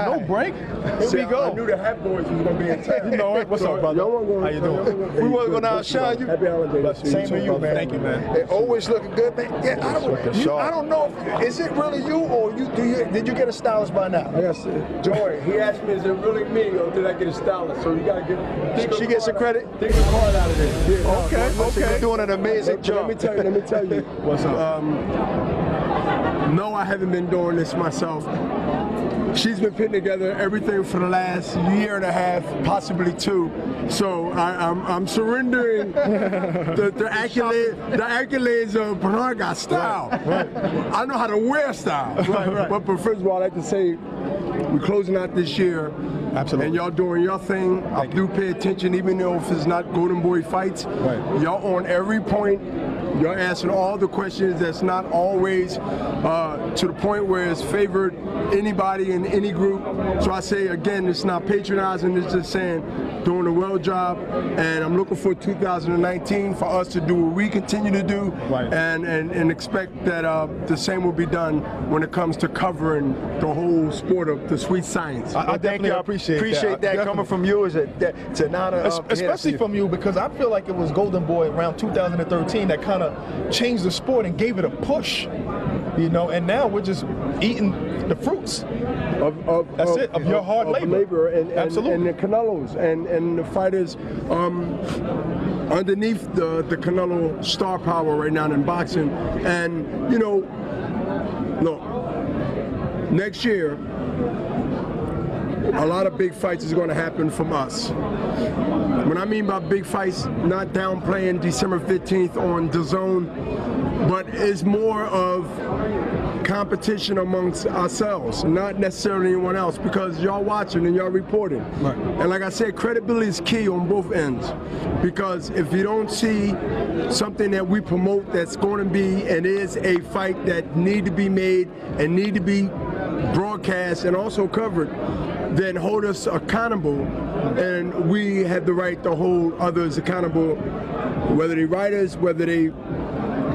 No break? Here we go. I knew the Hat Boys was going to be in town. You know it. What's up, brother? How you doing? We weren't going to outshine you. Happy holidays. Same to you, man. Thank you, man. It always looking good, man. Yeah, I don't know if is it really you or did you get a stylist by now? I got Joy, he asked me, is it really me or did I get a stylist? So you got to get. She gets some credit. Take the card out of this. Yeah, okay. You're doing an amazing job. Let me tell you. What's up? No, I haven't been doing this myself. She's been putting together everything for the last year and a half, possibly 2. So I'm surrendering the accolades of Bernard got style. Right. I know how to wear style. Right. But first of all, I'd like to say we're closing out this year. Absolutely. And y'all doing your thing. I do pay attention, even though if it's not Golden Boy fights. Right. Y'all on every point. You're answering all the questions that's not always to the point where it's favored anybody in any group. So I say again, it's not patronizing, it's just saying doing a well job. And I'm looking for 2019 for us to do what we continue to do, right, and expect that the same will be done when it comes to covering the whole sport of the sweet science. I definitely appreciate that coming from you. It's an honor. Especially from you, because I feel like it was Golden Boy around 2013 that kind of changed the sport and gave it a push, you know, and now we're just eating the fruits of your hard labor. Absolutely. And the Canelos and the fighters underneath the Canelo star power right now in boxing. And, you know, look, next year, a lot of big fights is going to happen from us. When I mean by big fights, not downplaying December 15th on Dazn, but it's more of competition amongst ourselves, not necessarily anyone else, because y'all watching and y'all reporting. Right. And like I said, credibility is key on both ends, because if you don't see something that we promote that's going to be and is a fight that need to be made and need to be broadcast and also covered, then hold us accountable, and we have the right to hold others accountable, whether they writers, whether they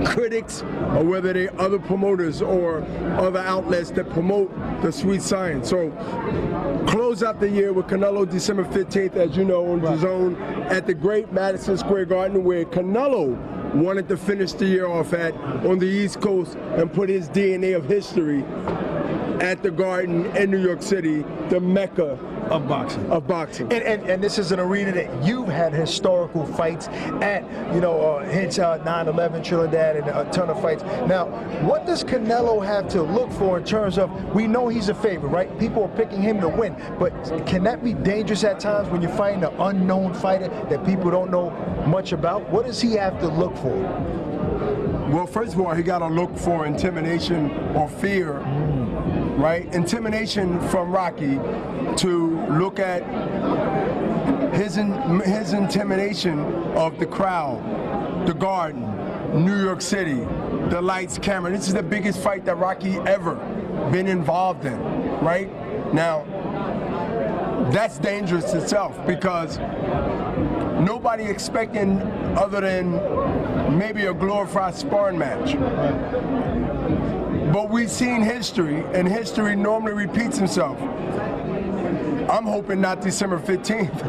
critics, or whether they other promoters or other outlets that promote the sweet science. So close out the year with Canelo December 15th, as you know, on Dazn at the great Madison Square Garden, where Canelo wanted to finish the year off at on the East Coast and put his DNA of history at the Garden in New York City, the Mecca of boxing. And this is an arena that you've had historical fights at, you know, hence 9/11, Trinidad, and a ton of fights. Now, what does Canelo have to look for in terms of, we know he's a favorite, right? People are picking him to win, but can that be dangerous at times when you're fighting an unknown fighter that people don't know much about? What does he have to look for? Well, first of all, he got to look for intimidation or fear. Right? Intimidation from Rocky, to look at his intimidation of the crowd, the Garden, New York City, the lights, camera. This is the biggest fight that Rocky ever been involved in, right? Now, that's dangerous itself, because nobody expecting other than maybe a glorified sparring match. But we've seen history, and history normally repeats itself. I'm hoping not December 15th.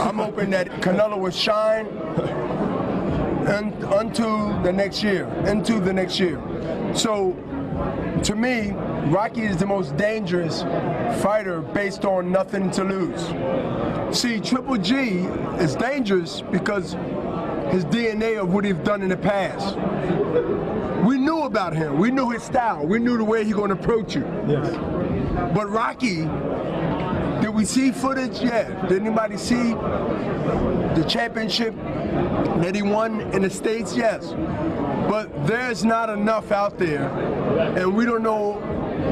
I'm hoping that Canelo will shine into the next year. So, to me, Rocky is the most dangerous fighter based on nothing to lose. See, Triple G is dangerous because his DNA of what he's done in the past. We knew about him. We knew his style. We knew the way he's going to approach you. Yes. But Rocky, did we see footage? Yeah. Did anybody see the championship that he won in the States? Yes. But there's not enough out there, and we don't know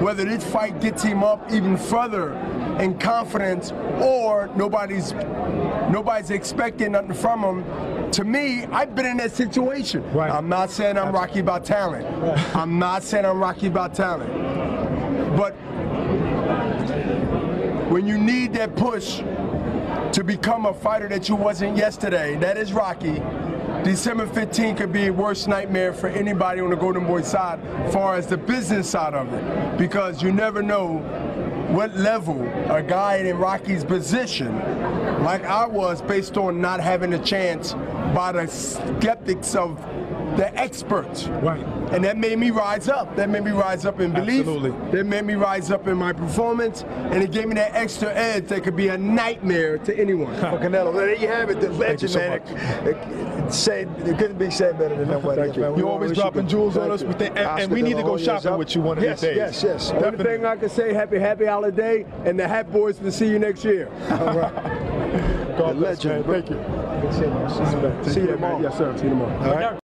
whether this fight gets him up even further in confidence, or nobody's expecting nothing from him. To me, I've been in that situation. Right. I'm not saying I'm Rocky about talent. Right. I'm not saying I'm Rocky about talent. But when you need that push to become a fighter that you wasn't yesterday, that is Rocky. December 15th could be a worst nightmare for anybody on the Golden Boy side as far as the business side of it, because you never know what level a guy in Rocky's position, like I was, based on not having a chance by the skeptics of the experts. Right. And that made me rise up. That made me rise up in belief. Absolutely. That made me rise up in my performance. And it gave me that extra edge that could be a nightmare to anyone. Well, Canelo, there you have it. The legend, man. It couldn't be said better than nobody else, man. You're always dropping jewels on us. And we need to go shopping with you one of these days. Yes. One thing I can say, happy holiday, and the Hat Boys will see you next year. All right. God bless, man. Thank you. See you tomorrow. Yes, sir. See you tomorrow. All right.